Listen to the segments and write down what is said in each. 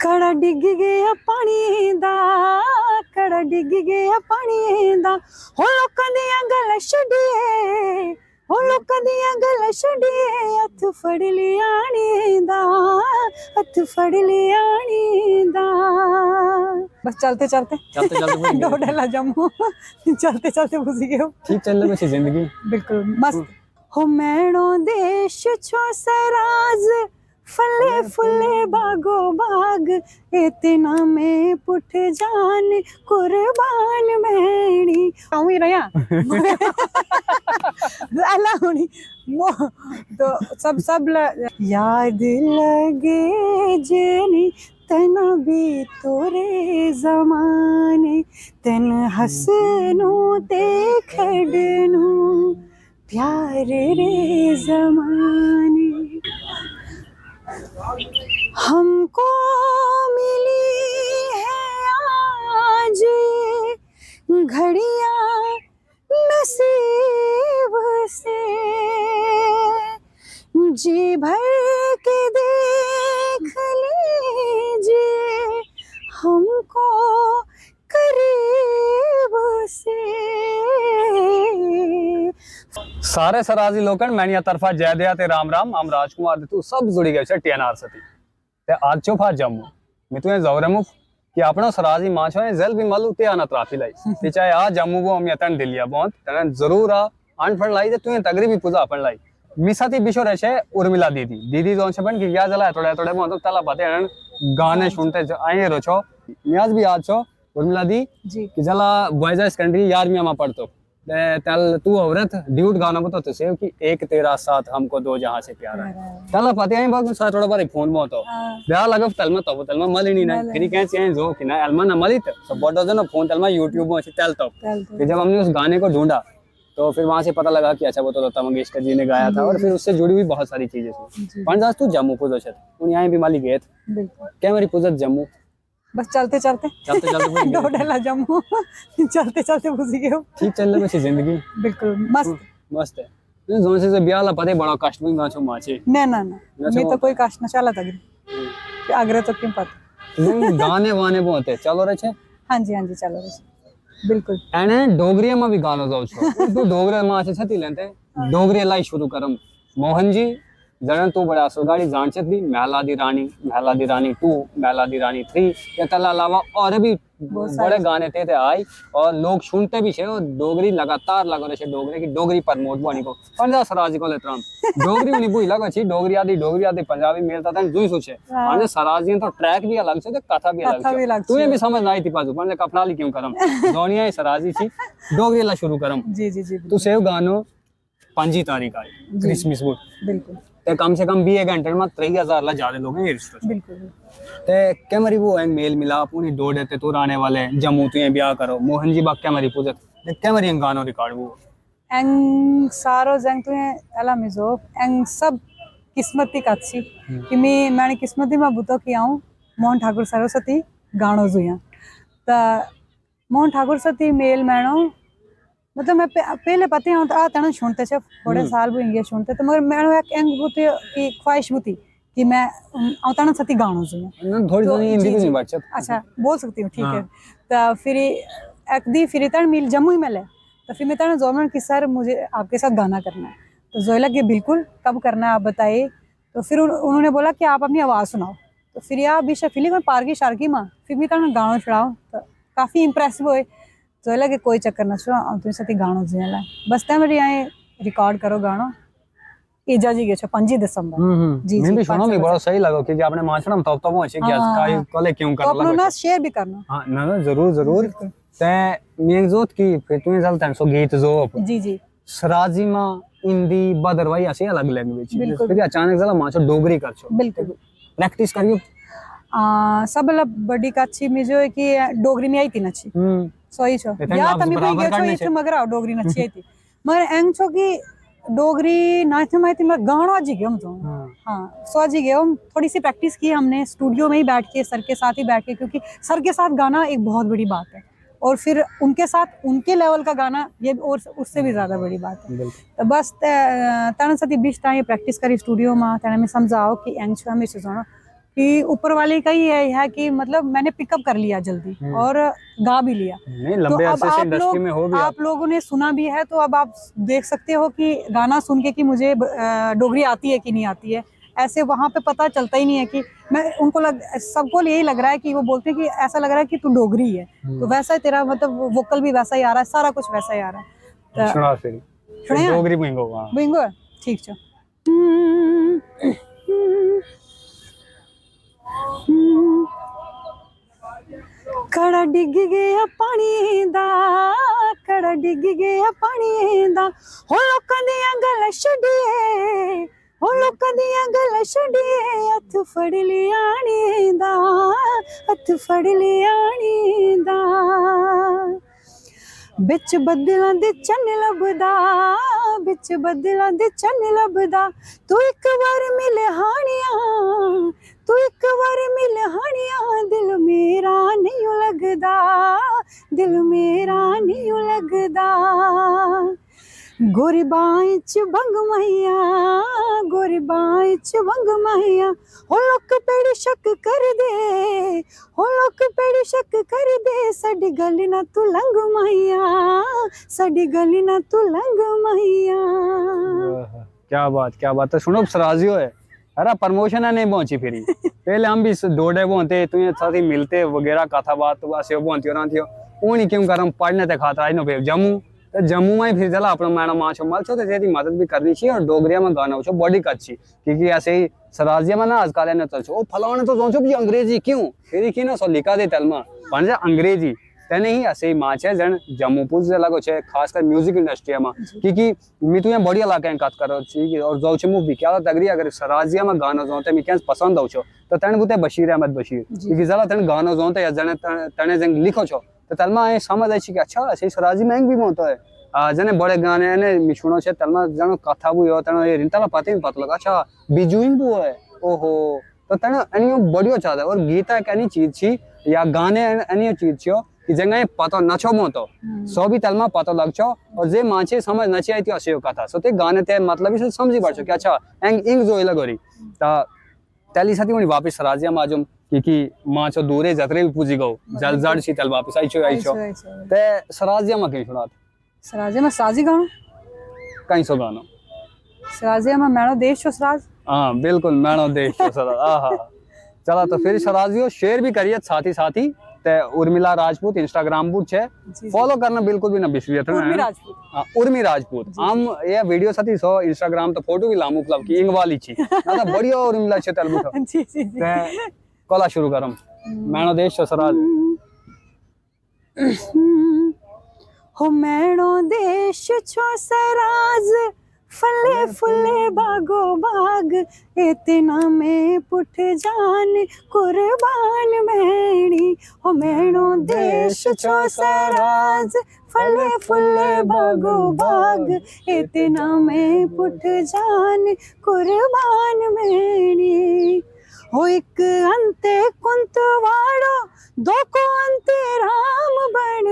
कड़ा डिग गया पानी दा, कड़ा डिग गया पानी दा, हो लोकां दियां गल्लां छड्डिए, हो लोकां दियां गल्लां छड्डिए, हत्थ फड़ लियानी दा, हत्थ फड़ लियानी दा। बस चलते चलते डोडेला जम्मू चलते चलते घुस गए। ठीक चल रही जिंदगी बिल्कुल मस्त। हो मैनो देश छो सराज, फले फुले बागो बाग, इतना में पुठ जान कुर्बान मैनी ही रहा तो सब याद लगे जेनी तना भी तोरे जमाने, तन हसनू ते खड़नू प्यार रे जमाने। हमको मिली है आज घड़ियां नसीब से, जी भर के देख लीजिए हमको करीब से। सारे सराजी लोकन मैनिया तरफा जय दया ते राम राम। हम राजकुमार दे तू सब जुड़ी गए टीएनआर सती ते आज चोफा जम्मू मैं तुए जौरमु कि अपनो सराजी माछो है जेल भी मलु ते आना त्राफी लाई ते चाहे आ जम्मू वो हम यतन दिलिया बहुत तन जरूर आ अन फड़ लाई ते तुए तगरी भी पूजा अपन लाई मिसाती बिशो रहे उर्मिला दीदी दीदी जोन से बन कि क्या जला थोड़े थोड़े बहुत तला पाते हैं गाने सुनते आए रोछो नियाज भी आज छो उर्मिला दी कि जला बॉयज सेकेंडरी 11वीं में पढ़तो तल तू औरत ड्यूट गाना बतो तो सेव कि एक तेरा साथ हमको दो जहां से प्यारा है तला पाते हैं बहुत साथ थोड़ा बार फोन में तो ब्याह लगा तलमा तो तलमा मलिनी ना फिर कैसे हैं जो कि ना अलमा ना मलित सब बड़ा जो ना फोन तलमा यूट्यूब में से तल तो कि जब हमने उस गाने को ढूंढा तो फिर वहां से पता लगा कि अच्छा वो तो लता मंगेशकर जी ने गाया था और फिर उससे जुड़ी हुई बहुत सारी चीजें थी। पंजाब तू जम्मू को जो उन यहाँ भी माली गए थे क्या मेरी पूजत जम्मू बस चलते चलते डोडेला जम्मू चलते चलते घुस गए। ठीक चल रही जिंदगी बिल्कुल मस्त मस्त है जोन से ब्याह ला पते बड़ा कष्ट में गाछो माचे ना ना ना मैं तो कोई कष्ट न चला तक आगरे तो क्यों पता गाने वाने बहुत है चलो रे छे। हां जी चलो रे बिल्कुल एने डोगरी में भी गानो जाओ छो तू डोगरे मां से छती लेते डोगरी लाई शुरू करम मोहन जी जड़न तू बड़ा सुगाड़ी जानचत भी महला दी रानी 2 महला दी रानी 3 ये तला अलावा और भी बड़े गाने थे आई और लोग सुनते भी छे और डोगरी लगातार लगो रहे डोगरी की डोगरी प्रमोट बनी को पंजा सराज को लेतराम डोगरी उनी बुई लगो छी डोगरी आदि पंजाबी मेलता था जुई सोचे माने सराजी तो ट्रैक भी अलग से कथा भी अलग तू ये भी समझ ना आई थी पाजू पंजे कफनाली क्यों करम दोनिया सराजी छी डोगरी ला शुरू करम जी तू सेव गानो 5 तारीख आई क्रिसमस बुट बिल्कुल ते कम से कम 20 घंटे में 3000 ला ज्यादा लोग हैं रिश्ते बिल्कुल ते कैमरी वो है मेल मिला पुनी डोडे ते तू आने वाले जम्मू तू ब्याह करो मोहन जी बा कैमरी पूजत कैमरी गानो रिकॉर्ड वो एंग सारो जंग तू अला मिजो एंग सब किस्मती काची कि मैंने किस्मती में बुतो कि आऊं मोहन ठाकुर सरस्वती गानो जुया ता मोहन ठाकुर सरस्वती मेल मैनो मतलब मैं पहले पता है आ तना सुनते थे थोड़े साल भी इंगे सुनते तो मगर मैंने एक एंग होती की ख्वाहिश होती कि मैं तना सती गाना सुनूं थोड़ी थोड़ी हिंदी भी नहीं बात अच्छा बोल सकती हूँ ठीक है तो फिर एक दी फिर तन मिल जम्मू ही मिले तो फिर मैं तना जोमन कि सर मुझे आपके साथ गाना करना है तो जोयला कि बिल्कुल कब करना है आप बताइए तो फिर उन्होंने बोला कि आप अपनी आवाज़ सुनाओ तो फिर यार बीच फिलिंग में पार्की शार्की माँ फिर भी तना गाना चढ़ाओ तो काफ़ी इम्प्रेसिव हुए तो लगे कोई चक्कर न छो तुम साथी गानो जिला बस ते मेरी आए रिकॉर्ड करो गानो इजा जी गयो 5 दिसंबर जी मैं भी सुनो मैं बड़ा सही लगो कि आपने माछड़म तब तो अच्छे क्या काई कले क्यों कर लगा तो अपना शेयर भी करना हां ना जरूर ते मैं जोत की फिर तुम्हें चलता है सो गीत जो जी सराजी मां हिंदी बदरवाई ऐसे अलग लैंग्वेज फिर अचानक जला माछो डोगरी कर छो बिल्कुल प्रैक्टिस करियो सब बड़ी काची में जो है कि डोगरी में आई थी नची सोई छो या तमी भी गयो छो इथे मगर डोगरी नची आई थी मगर एंग छो कि डोगरी नाच में थी मैं गाना जी गयो तो हां सो जी गयो थोड़ी सी प्रैक्टिस की हमने स्टूडियो में ही बैठ के सर के साथ ही बैठ के क्योंकि सर के साथ गाना एक बहुत बड़ी बात है और फिर उनके साथ उनके लेवल का गाना ये और उससे भी ज्यादा बड़ी बात है तो बस तन सती बीच टाइम प्रैक्टिस करी स्टूडियो में तने में समझाओ कि एंग छो हमें सुनो कि ऊपर वाले का ही है कि मतलब मैंने पिकअप कर लिया जल्दी और गा भी लिया। नहीं, तो लंबे अब अरसे से इंडस्ट्री में हो भी आप लोगों ने सुना भी है, तो अब आप देख सकते हो कि गाना सुन के कि मुझे डोगरी आती है कि नहीं आती है, ऐसे वहां पे पता चलता ही नहीं है कि मैं उनको सबको यही लग रहा है कि वो बोलते हैं कि ऐसा लग रहा है कि तू डोगरी है, तो वैसा ही तेरा मतलब वोकल भी वैसा ही आ रहा है, सारा कुछ वैसा ही आ रहा है। तो सुना फिर सुने डोगरी बिंगो। हां बिंगो ठीक छ कड़ा डिग गया पानी दा, कड़ा डिग गया पानी दा, हो लोकां दियां गल्लां छड्डिए, हो लोकां दियां गल्लां छड्डिए, हत्थ फड़ लिया नी दा, हत्थ फड़ लिया नी दा, बिच बदलां दे चन्न लभदा, बिच बदलां दे चन्न लभदा, तू एक बार मिल हानिया, तू एक बार मिल हानिया, दिल मेरा नहीं लगदा, दिल मेरा नहीं लगदा, गोरी बाहीं च बंग मैया, गोरी बाहीं च बंग मैया, हो लोक पेड़ शक कर दे, हो लोक पेड़ शक कर दे, साडी गल ना तू लंघ मैया, साडी गल ना तू लंघ मैया। क्या बात है। सुनो सराजियो है, अरे प्रमोशन है नहीं पहुंची फिरी पहले हम भी दौड़े बोलते तुम्हें साथी मिलते वगैरह कथा बात तो ऐसे बोलती हो रही वो नहीं क्यों कर पढ़ने ते खाता आई नो फिर जम्मू तो जम्मू में फिर चला अपना मैना माँ छो मल छो तो तेरी मदद भी करनी चाहिए और डोगरिया में गाना हो बॉडी का अच्छी क्योंकि ऐसे ही सराजिया में ना आजकल ने चल छो फलाने तो सोचो भी अंग्रेजी क्यों फिर की ना सो लिखा दे तलमा बन जा अंग्रेजी तेने ही ऐसे ही माँ है जन जम्मू पुलिस जिला को छे खासकर म्यूजिक इंडस्ट्री में क्योंकि मैं तुम्हें बढ़िया इलाके में बात करो छी और जाऊ छे मूवी क्या तगड़ी अगर सराजिया में गाना जो ते मैं क्या पसंद हो छो तो तने बुते बशीर अहमद बशीर क्योंकि जरा तने गाना जो ते जने तने जंग लिखो छो तो तलमा ये समझ आई छी कि अच्छा ऐसे सराजी में भी होता है जने बड़े गाने ने मिशुनो छे तलमा जनो कथा भी हो तने रिंतला पता लगा अच्छा बिजुइंग भी है ओहो तो तने अनियो बढ़िया चाहता और गीता एक ऐसी चीज छी या गाने अनियो चीज छो कि जंगे पतो नछो मोतो सो भी तलमा पतो लगछो और जे माछे समझ नछी आई थी असे कथा सो ते गाने ते मतलब से समझी पड़छो कि अच्छा एंग इंग जो लगोरी ता तेली साथी उनी वापस सराजिया माजुम कि माछो दूरे जतरे भी पूजी गो जलजड़ सी तल वापस आइछो ते सराजिया में कहीं सुनात सराजिया में साजी गानो कहीं सो गानो सराजिया में मैनो देश छो सराज हां बिल्कुल मैनो देश छो सराज आहा चला तो फिर सराजियो शेयर भी करिए साथ ही ते उर्मिला राजपूत इंस्टाग्राम पर छे फॉलो करना बिल्कुल भी ना बिसरिए थे उर्मी राजपूत हां उर्मी राजपूत हम ये वीडियो साथी सो इंस्टाग्राम तो फोटो भी लामू मतलब की इंग वाली छी ना तो बढ़िया उर्मिला छे तलबु जी ते कला शुरू करम मैनो देश छो सराज हो मैनो देश छो सराज फले फुले बागो बाग इतना में पुठ जान कुर्बान मैणी हो मैनो देश छो सराज फले फुले बागो बाग इतना में पुठ जान कुर्बान मैणी हो एक अंते कुंत वाड़ो दो को अंते राम बन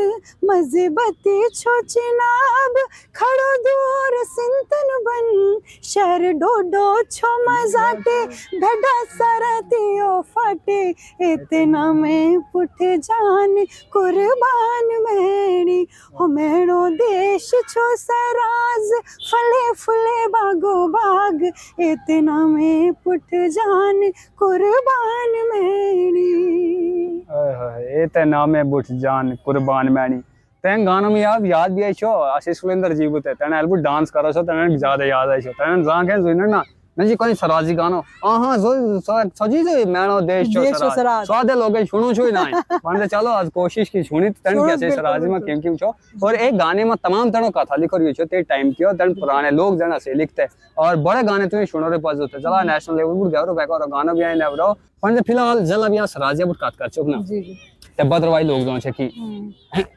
मजबती छो चिनाब खड़ो दूर सिंतन बन शहर डोडो छो मजाटे भेड़ा सरतियो फटे इतना में पुठ जान कुर्बान मैणी हो मैणो देश छो सराज फले फुले बागो बाग इतना में पुठ जान कुर्बान मैणी ए ते नाम है बुठ जान कुर्बान मैनी तें गाना में याद भी आई छो आशीष सुलेंद्र जी बुते तने अलबु डांस करो छो तने ज्यादा याद आई छो तने जा के जोइन ना नजी कोई सराजी गानो हां जो सजी जो मैनो देश छो सराज स्वादे लोगे सुनो छो ना माने चलो आज कोशिश की सुनी तन कैसे सराजी में केम छो और एक गाने में तमाम तनो कथा लिखो रही छो ते टाइम की तन पुराने लोग जना से लिखते और बड़े गाने तुम्हें सुनो रे पास होते चला नेशनल लेवल पर गयो बैक और गाना भी आए नेवरो पर फिलहाल जला भी सराजिया पर बात कर छो ना जी ते बदरवाई लोग जो छे की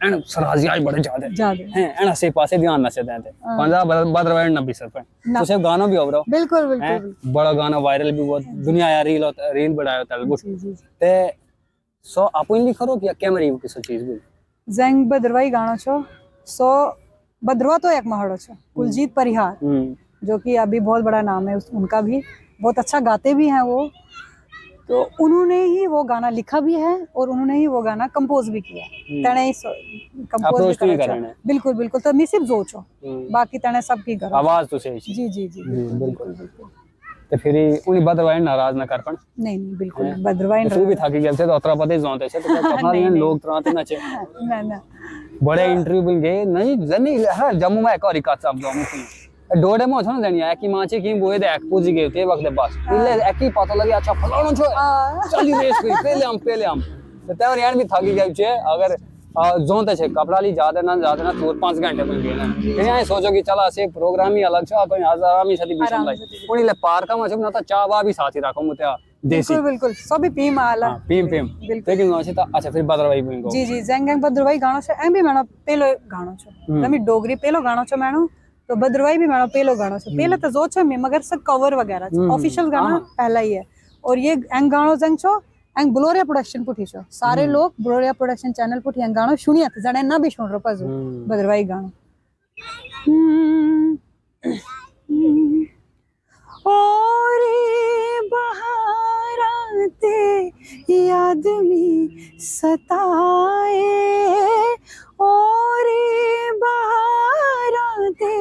एन सराजिया बड़े ज्यादा हैं एन से पासे ध्यान न से देते पंजा बदरवाई न भी सर पे तो से गाना भी ओवरो बिल्कुल बिल्कुल बड़ा गाना वायरल भी बहुत दुनिया यार रील बढ़ायो तलबुट ते सो अपन लिख करो कि कैमरे की सो चीज भी जंग बदरवाई गाना छो सो बदरवा तो एक महाड़ो छो कुलजीत परिहार जो कि अभी बहुत बड़ा नाम है उनका भी बहुत अच्छा गाते भी हैं वो तो उन्होंने ही वो गाना लिखा भी है और उन्होंने ही वो गाना कंपोज भी किया है। तने ही कंपोज Approach तो ही भी कर रहे करा हैं। बिल्कुल बिल्कुल। तो मैं सिर्फ जोचो बाकी तने सब की करो। आवाज तो सही जी जी जी बिल्कुल बिल्कुल। ते फिर उन्हीं बदरवाई नाराज ना कर पण नहीं नहीं बिल्कुल बदरवाई तू भी थाकी गेल थे तो अतरा पते जोंते से तो कपना नहीं, लिए नहीं। लोग त्राते ना चे ना ना बड़े इंटरव्यू में गए नहीं जनी हां जम्मू में एक और का सब जम्मू की डोडे मो छन देनी है कि माचे की बोए दे एक पूजी गए थे वक्त बस इले एक ही पता लगे अच्छा फलाणो छो चली रेस कोई पहले हम तो तेवर यार भी थाकी गए छे अगर जोंते छे कपड़ा ली ज्यादा ना 4-5 घंटे में गेना फिर यहां सोचो कि चला से प्रोग्राम ही अलग छ कोई हजारामी सदी बीच में कोनी ले पार्क में ना तो चावा भी साथी राखो मुते देसी बिल्कुल बिल्कुल सभी पीम आला पीम लेकिन नोचे तो अच्छा फिर बदरवाई बिंगो जी जी जेंगेंग बदरवाई गाणो छे एम भी मानो पेलो गाणो छे तमी डोगरी पेलो गाणो छे मानो तो बदरवाई भी मानो पेलो गाणो छे पहले तो जो छे में मगर सब कवर वगैरह छे ऑफिशियल गाना पहला ही है। और ये एंग गाणो जंग छो एंग ब्लोरिया प्रोडक्शन पुठी छो सारे लोग ब्लोरिया प्रोडक्शन चैनल पुठी एंग गाणो सुनिया थे जने ना भी सुन रो पाजो बदरवाई गाणो और बहाराते याद में सताए और बहाराते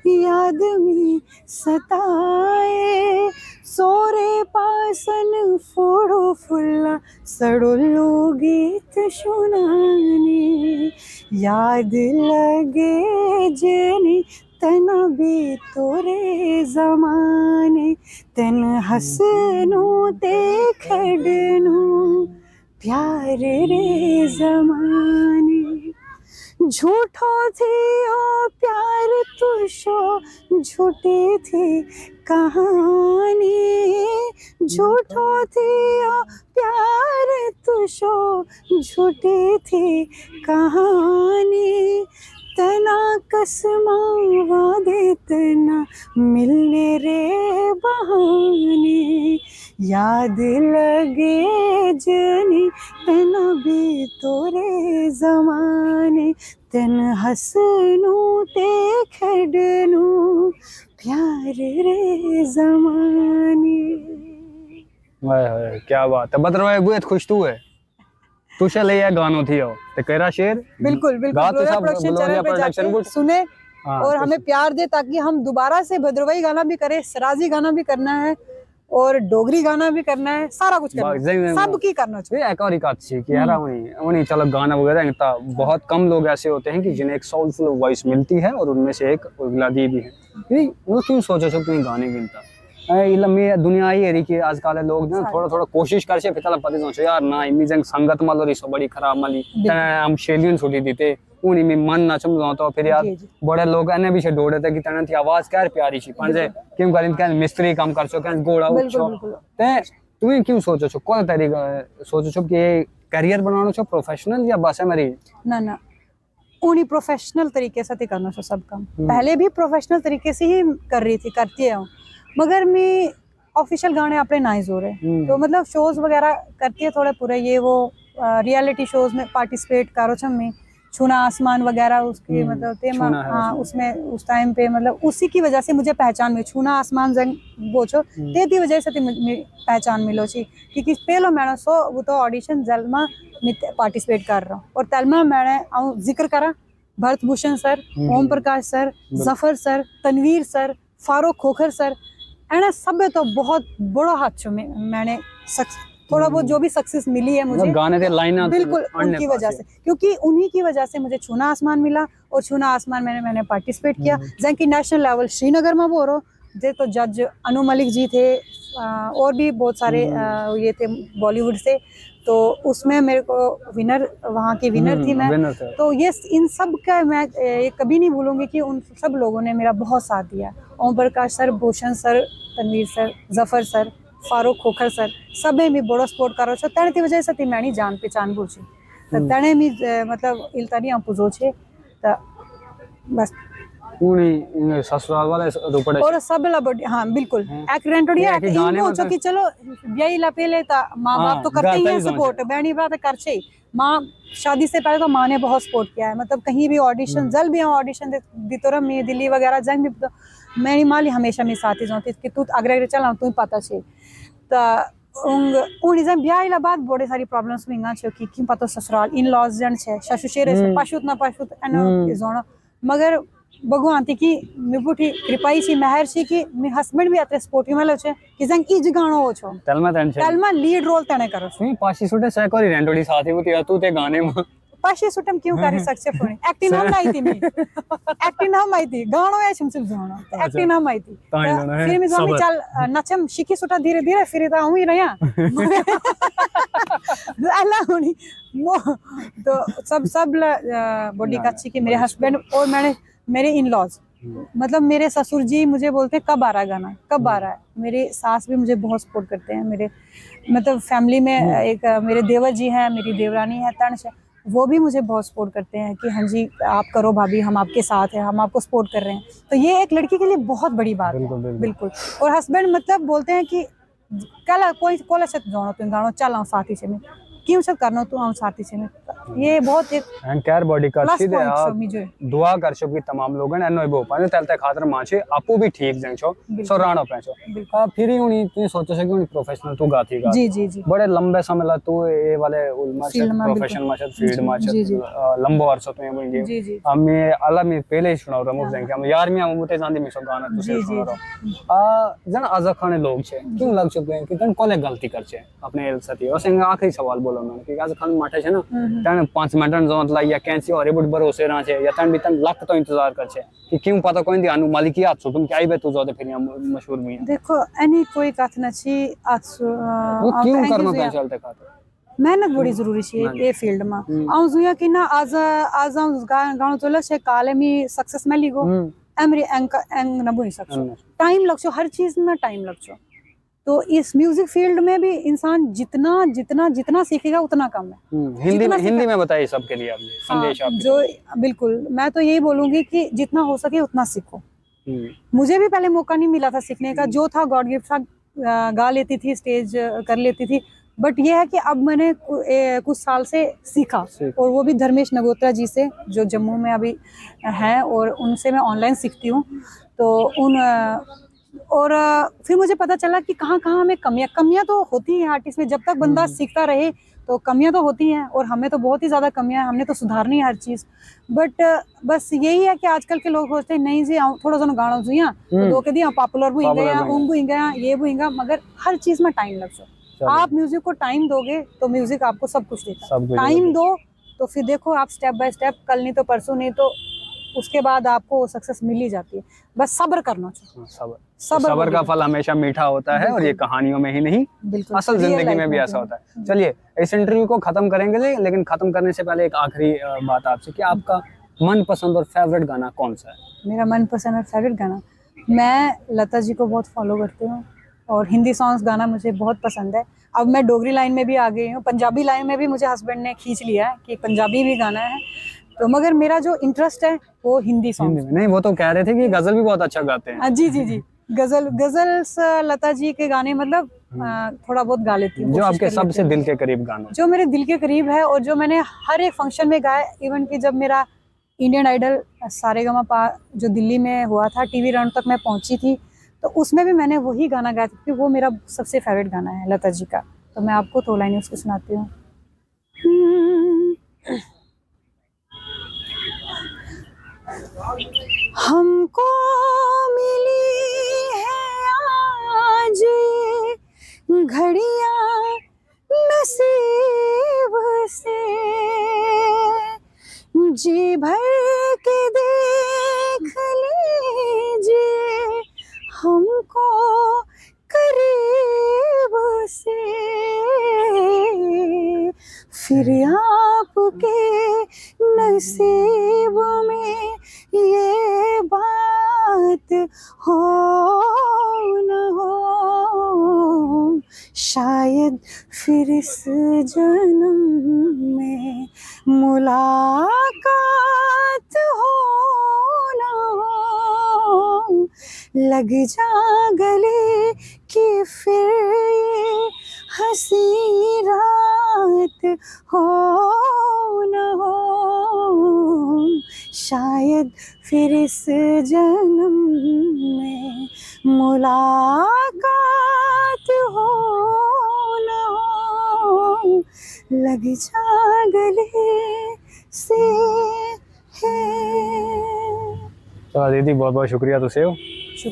याद में सताए सोरे पासन फोड़ो फुल्ला सड़ोलो गीत सुनाने याद लगे जने तना भी तोरे जमाने तन हसनो ते खड़नो प्यार रे जमाने झूठो थी ओ प्यार तुशो झूठी थी कहानी झूठो थी ओ प्यार तुशो झूठी थी कहानी तना कसमा वादे तना मिलने रे बहाने याद लगे जनी तना भी तोरे जमाने तन हसनू ते खड़नू प्यार रे जमाने। वाह क्या बात है बदरवाई बहुत खुश तू है तू चले ये गानों थी हो ते केरा शेर बिल्कुल बिल्कुल ब्लोरिया प्रोडक्शन बुट सुने और हमें प्यार दे ताकि हम दोबारा से भद्रवाई गाना भी करें सराजी गाना भी करना है और डोगरी गाना भी करना है सारा कुछ करना है सब की करना चाहिए। एक और एक अच्छी कि यार उन्हीं चलो गाना वगैरह बहुत कम लोग ऐसे होते हैं कि जिन्हें एक सोलफुल वॉइस मिलती है और उनमें से एक उर्गलादी भी है वो क्यों सोचो सब तुम्हें गाने गिनता लम्बी दुनिया ही है कि आजकल लोग ना थोड़ा कोशिश कर से फिर पता सोचो यार ना इमिजंग संगत मालो रिसो बड़ी खराब माली हम शेलियन छुट्टी देते उन्हीं में मन ना चमलो तो फिर यार बड़े लोग एने भी से डोड़े थे कि तना थी आवाज क्या प्यारी सी पंजे क्यों करिन क्या मिस्त्री काम कर सो क्या गोड़ा उछो ते तुम्हें क्यों सोचो छो कौन तरीका सोचो छो कि करियर बनानो छो प्रोफेशनल या बस है मेरी ना ना उन्हीं प्रोफेशनल तरीके से करना छो सब काम पहले भी प्रोफेशनल तरीके से ही कर रही थी करती है मगर मैं ऑफिशियल गाने अपने ना ही जोर है तो मतलब शोज वगैरह करती है थोड़े पूरे ये वो रियलिटी शोज में पार्टिसिपेट करो छम में छूना आसमान वगैरह उसके मतलब तेमा हाँ उसमें उस टाइम पे मतलब उसी की वजह से मुझे पहचान मिली छूना आसमान जंग बोचो तेती वजह से पहचान मिलो छी क्योंकि पहलो मैंने सो वो तो ऑडिशन जलमा में पार्टिसिपेट कर रहा हूँ और तलमा मैंने जिक्र करा Bharat Bhushan sir Om Prakash sir Zafar sir Tanveer sir Farooq Khokhar sir एना सब तो बहुत बड़ा हाथ छो मैंने थोड़ा बहुत जो भी सक्सेस मिली है मुझे गाने थे लाइन बिल्कुल उनकी वजह से क्योंकि उन्हीं की वजह से मुझे छूना आसमान मिला और छूना आसमान मैंने पार्टिसिपेट किया जैसे नेशनल लेवल श्रीनगर में वो रो जे तो जज अनु मलिक जी थे और भी बहुत सारे ये थे बॉलीवुड से तो उसमें मेरे को विनर वहाँ की विनर थी मैं तो ये इन सब का मैं ये कभी नहीं भूलूंगी कि उन सब लोगों ने मेरा बहुत साथ दिया Om Prakash sir Bhushan sir Tanveer sir Zafar sir Farooq Khokhar sir सब में बड़ो सपोर्ट करो छो तेने की वजह से मैंने जान पहचान बुझी तो तेने भी मतलब इल्तानी पुजो छे तो बस पूरी ससुराल वाले रुपड़े और सब बड़ी हाँ बिल्कुल एक रेंटोड़िया एक गाने हो कि चलो यही ला पहले था माँ बाप तो करते ही हैं सपोर्ट बहनी बात कर छे माँ शादी से पहले तो माँ ने बहुत सपोर्ट किया है मतलब कहीं भी ऑडिशन जल भी ऑडिशन दी तो मैं दिल्ली वगैरह जंग भी तो मेरी माँ हमेशा मेरे साथ ही जाती कि तू अगर चला तुम्हें पता छे तो उन इज़म ब्याह इला बाद बड़े सारी प्रॉब्लम्स मिंगा छो कि पता ससुराल इन लॉज जन छे शशुशेरे से पाशुत ना पाशुत एनो जोनो मगर भगवान ती की मिपुठी कृपाई छी मेहर छी कि मी हस्बैंड भी अत्रे सपोर्टिव मेलो छे कि जंग इज गाणो हो छो तलमा लीड रोल तने करो मी पाशी सुटे सेकोरी रेंडोडी साथी होती तू ते गाने में पाशी सुटम क्यों करी सकछे पुणी एक्टिंग हम नाही थी मी एक्टिंग हम आई थी गाणो है छिम जोणो एक्टिंग हम आई थी फिर मी जोमी चल नचम शिकी सुटा धीरे धीरे फिर ता हुई रहा अल्लाह हुनी तो सब बॉडी का अच्छी कि मेरे हस्बैंड और मेरे इन लॉज मतलब मेरे ससुर जी मुझे बोलते हैं कब आ रहा है गाना कब आ रहा है। मेरे सास भी मुझे बहुत सपोर्ट करते हैं। मेरे मतलब फैमिली में एक मेरे देवर जी हैं, मेरी देवरानी है तंश है, वो भी मुझे बहुत सपोर्ट करते हैं कि हाँ जी आप करो भाभी, हम आपके साथ हैं, हम आपको सपोर्ट कर रहे हैं। तो ये एक लड़की के लिए बहुत बड़ी बात है। बिल्कुल। और हस्बैंड मतलब बोलते हैं कि कल कोई कोला से जानो तुम गानो चल आओ साथी से में क्यों सब करना तू आओ साथी से में ये बहुत एक एंड केयर बॉडी का अच्छी दे आप दुआ कर छो कि तमाम लोगन एनो बो पाने तलते खातर माछे आपो भी ठीक जंग छो सो राणो पेछो आ फिर ही उनी तू सोचो से कि उनी प्रोफेशनल तू गाती गा जी बड़े लंबे समय ला तू ए वाले उलमा से प्रोफेशनल मा से फील्ड मा से लंबो वर्ष तो मुंगे हमें अला में पहले ही सुनाओ रमो जंग हम यार में हम उते जांदी में सो गाना तू से सुनो आ जन आजा खाने लोग छे क्यों लग चुके कि तन कोले गलती कर छे अपने एल सती और संग आखिरी सवाल बोलो ना कि आजा खान माटे छे ना तन 5 मिनट जोंत ला या कैंसी और बुट भरोसे रहा छे या तन भी तन लाख तो इंतजार कर छे कि क्यों पता कोई दी अनु मालिक याद सो तुम क्या बे तू जोते फिर मशहूर भी देखो एनी कोई कथ न छी आज वो क्यों करनो पे चलते खाते मेहनत बड़ी जरूरी छे ये फील्ड में आउ जुया कि ना आज गाणो चलो छे काले मी सक्सेस में लिगो एमरी एंग न बोई सकछो टाइम लगछो हर चीज में टाइम लगछो। तो इस म्यूजिक फील्ड में भी इंसान जितना जितना जितना सीखेगा उतना कम है। हिंदी में बताइए सबके लिए आप संदेश आप जो बिल्कुल मैं तो यही बोलूंगी कि जितना हो सके उतना सीखो। मुझे भी पहले मौका नहीं मिला था सीखने का, जो था गॉड गिफ्ट था, गा लेती थी, स्टेज कर लेती थी, बट ये है कि अब मैंने कुछ साल से सीखा और वो भी धर्मेश नगोत्रा जी से जो जम्मू में अभी हैं और उनसे मैं ऑनलाइन सीखती हूँ। तो और फिर मुझे पता चला कि कहाँ कहाँ हमें कमियां तो होती हैं आर्टिस्ट में, जब तक बंदा सीखता रहे तो कमियां तो होती हैं और हमें तो बहुत ही ज़्यादा कमियां हैं, हमने तो सुधारनी है हर चीज़। बट बस यही है कि आजकल के लोग सोचते हैं नहीं जी थोड़ा सा गाना जुइया तो दो के दिया पॉपुलर भी गया भी गया ये भी गया, मगर हर चीज़ में टाइम लगता। आप म्यूजिक को टाइम दोगे तो म्यूजिक आपको सब कुछ देता है। टाइम दो तो फिर देखो आप स्टेप बाय स्टेप, कल नहीं तो परसों नहीं तो उसके बाद आपको सक्सेस मिल ही जाती है। बस सब्र करना चाहिए। सब्र का फल हमेशा मीठा होता है और ये कहानियों में ही नहीं असल जिंदगी में भी ऐसा होता है। चलिए इस इंटरव्यू को खत्म करेंगे, लेकिन खत्म करने से पहले एक आखिरी बात आपसे कि आपका मनपसंद और फेवरेट गाना कौन सा है? मेरा मनपसंद और फेवरेट गाना, मैं लता जी को बहुत फॉलो करती हूँ और हिंदी सॉन्ग्स गाना मुझे बहुत पसंद है। अब मैं डोगरी लाइन में भी आ गई हूँ, पंजाबी लाइन में भी मुझे हस्बैंड ने खींच लिया है कि पंजाबी भी गाना है, तो मगर मेरा जो इंटरेस्ट है वो हिंदी सॉन्ग में। नहीं वो तो कह रहे थे कि गजल भी बहुत अच्छा गाते हैं। जी गजल लता जी के गाने मतलब थोड़ा बहुत गा लेती हूँ। जो आपके सबसे दिल के करीब गाना? जो मेरे दिल के करीब है और जो मैंने हर एक फंक्शन में गाया, इवन कि जब मेरा इंडियन आइडल सारेगामा जो दिल्ली में हुआ था, टीवी राउंड तक मैं पहुंची थी, तो उसमें भी मैंने वही गाना गाया था, वो मेरा सबसे फेवरेट गाना है लता जी का। तो मैं आपको 2 लाइनें उसकी सुनाती हूँ। हमको मिली है आज घड़ियां नसीब से, जी भर के देख लीजिए हमको करीब से, फिर आपके नसीब में ये बात हो न हो, शायद फिर इस जन्म में मुलाकात हो न हो, लग जा गले कि फिर ये हंसी रात हो न हो, शायद फिर इस जन्म में मुलाकात हो लग जा गले से है। तो दीदी बहुत बहुत शुक्रिया तुसे हो।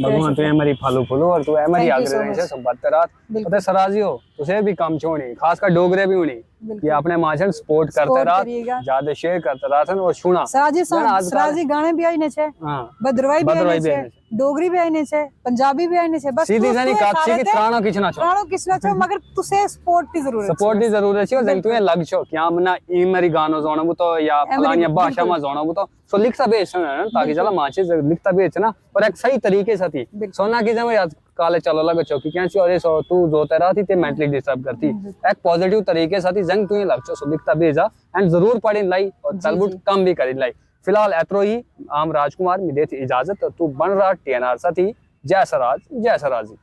भगवान तुझे मेरी फालू फुलो और तू हमारी Thank you so आगे much. रहे सब बात रात पता सराजी हो तुसे भी काम छोड़ी खासकर डोगरे भी होनी कि अपने माचन सपोर्ट करते Support रात करिएगा। ज्यादा शेयर करते रात और सुना सराजी गाने भी आईने छे, हाँ भद्रवाई भी भद्रवाई आईने भी छे, आईने डोगरी भी आईने छे, पंजाबी भी आईने छे। बस सीधी जानी कापसी की त्राणो किचना छो त्राणो किसना छो मगर तुसे सपोर्ट की जरूरत सपोर्ट की जरूरत है और तुझे लग छो कि हम ना ई मेरी गानो जोनो तो या फलानी भाषा में जोनो तो सो लिखता बेच ना ताकि चला माचे लिखता बेच ना और एक सही तरीके से थी सोना की जब याद काले चलो लग छो कि क्या अरे सो तू जो तेरा थी ते मेंटली डिस्टर्ब करती एक पॉजिटिव तरीके से थी जंग तुझे लग छो सो लिखता बेजा एंड जरूर पढ़ी लाई और तलबुट कम भी करी लाई। फिलहाल एत्रो ही आम राजकुमार मिले थी इजाजत तू बन रहा TNR साथी। जय सराज जय सराजी।